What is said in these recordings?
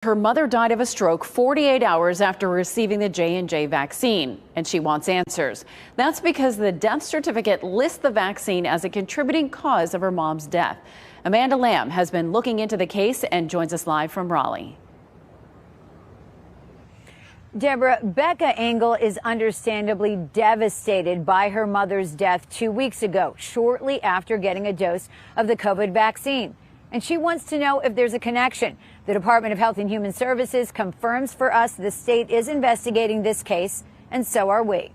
Her mother died of a stroke 48 hours after receiving the J&J vaccine, and she wants answers. That's because the death certificate lists the vaccine as a contributing cause of her mom's death. Amanda Lamb has been looking into the case and joins us live from Raleigh. Deborah, Becca Engel is understandably devastated by her mother's death 2 weeks ago, shortly after getting a dose of the COVID vaccine. And she wants to know if there's a connection. The Department of Health and Human Services confirms for us the state is investigating this case, and so are we.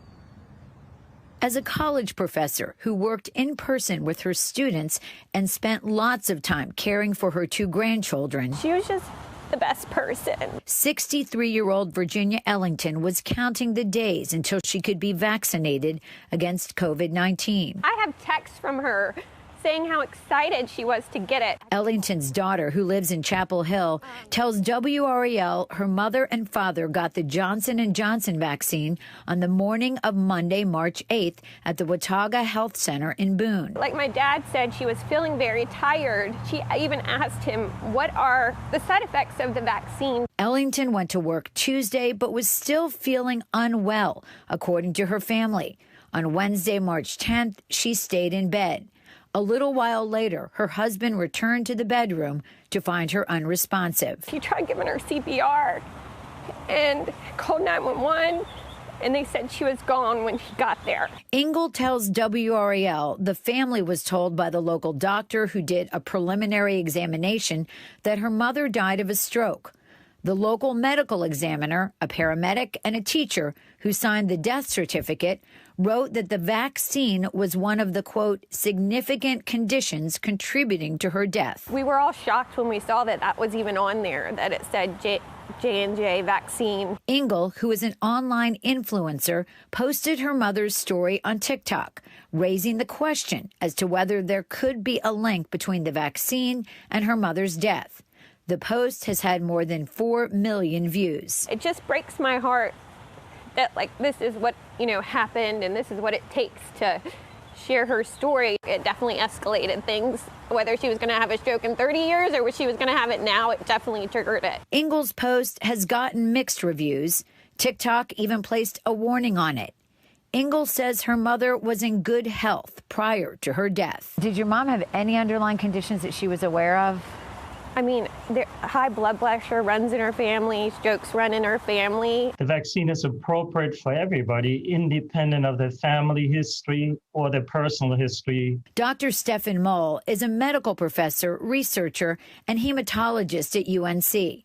As a college professor who worked in person with her students and spent lots of time caring for her two grandchildren, she was just the best person. 63-year-old Virginia Ellington was counting the days until she could be vaccinated against COVID-19. I have texts from her saying how excited she was to get it. Ellington's daughter, who lives in Chapel Hill, tells WRAL her mother and father got the Johnson & Johnson vaccine on the morning of Monday, March 8th at the Watauga Health Center in Boone. Like my dad said, she was feeling very tired. She even asked him, what are the side effects of the vaccine? Ellington went to work Tuesday but was still feeling unwell, according to her family. On Wednesday, March 10th, she stayed in bed. A little while later, her husband returned to the bedroom to find her unresponsive. He tried giving her CPR and called 911, and they said she was gone when he got there. Engel tells WRAL the family was told by the local doctor who did a preliminary examination that her mother died of a stroke. The local medical examiner, a paramedic, and a teacher who signed the death certificate wrote that the vaccine was one of the, quote, significant conditions contributing to her death. We were all shocked when we saw that that was even on there, that it said J&J vaccine. Engel, who is an online influencer, posted her mother's story on TikTok, raising the question as to whether there could be a link between the vaccine and her mother's death. The post has had more than 4 million views. It just breaks my heart that, like, this is what, happened, and this is what it takes to share her story. It definitely escalated things. Whether she was going to have a stroke in 30 years or she was going to have it now, it definitely triggered it. Engel's post has gotten mixed reviews. TikTok even placed a warning on it. Engel says her mother was in good health prior to her death. Did your mom have any underlying conditions that she was aware of? I mean, high blood pressure runs in her family, strokes run in her family. The vaccine is appropriate for everybody, independent of their family history or their personal history. Dr. Stefan Moll is a medical professor, researcher, and hematologist at UNC.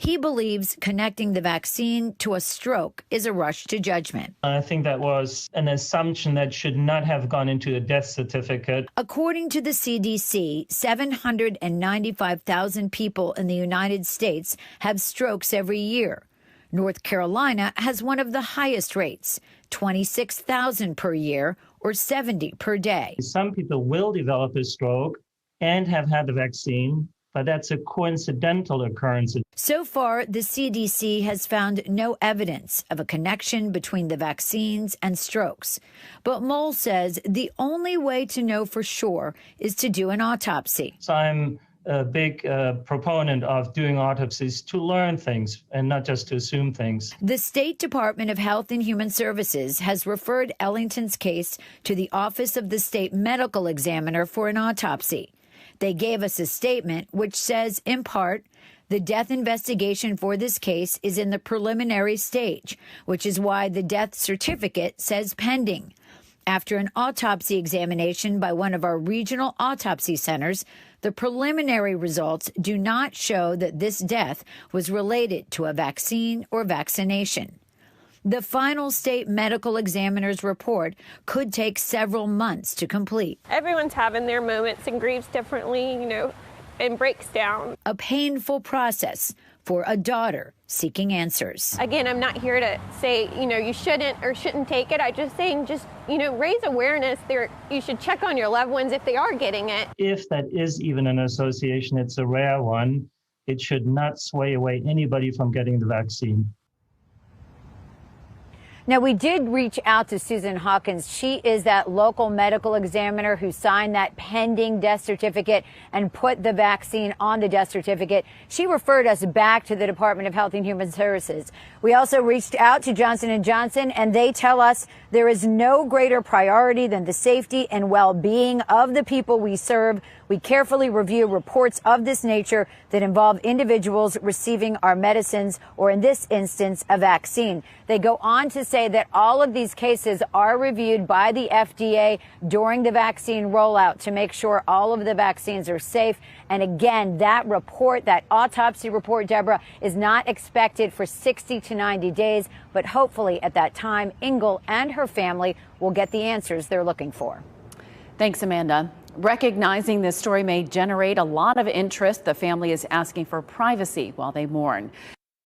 He believes connecting the vaccine to a stroke is a rush to judgment. I think that was an assumption that should not have gone into a death certificate. According to the CDC, 795,000 people in the United States have strokes every year. North Carolina has one of the highest rates, 26,000 per year or 70 per day. Some people will develop a stroke and have had the vaccine, but that's a coincidental occurrence. So far, the CDC has found no evidence of a connection between the vaccines and strokes. But Moll says the only way to know for sure is to do an autopsy. So I'm a big proponent of doing autopsies to learn things and not just to assume things. The State Department of Health and Human Services has referred Ellington's case to the Office of the State Medical Examiner for an autopsy. They gave us a statement which says, in part, the death investigation for this case is in the preliminary stage, which is why the death certificate says pending. After an autopsy examination by one of our regional autopsy centers, the preliminary results do not show that this death was related to a vaccine or vaccination. The final state medical examiner's report could take several months to complete. Everyone's having their moments and grieves differently, and breaks down. A painful process for a daughter seeking answers. Again, I'm not here to say, you shouldn't or shouldn't take it. I'm just saying, raise awareness. You should check on your loved ones if they are getting it. If that is even an association, it's a rare one. It should not sway away anybody from getting the vaccine. Now, we did reach out to Susan Hawkins. She is that local medical examiner who signed that pending death certificate and put the vaccine on the death certificate. She referred us back to the Department of Health and Human Services. We also reached out to Johnson & Johnson, and they tell us there is no greater priority than the safety and well-being of the people we serve. We carefully review reports of this nature that involve individuals receiving our medicines, or in this instance, a vaccine. They go on to say that all of these cases are reviewed by the FDA during the vaccine rollout to make sure all of the vaccines are safe. And again, that report, that autopsy report, Deborah, is not expected for 60 to 90 days. But hopefully at that time, Ingle and her family will get the answers they're looking for. Thanks, Amanda. Recognizing this story may generate a lot of interest, the family is asking for privacy while they mourn.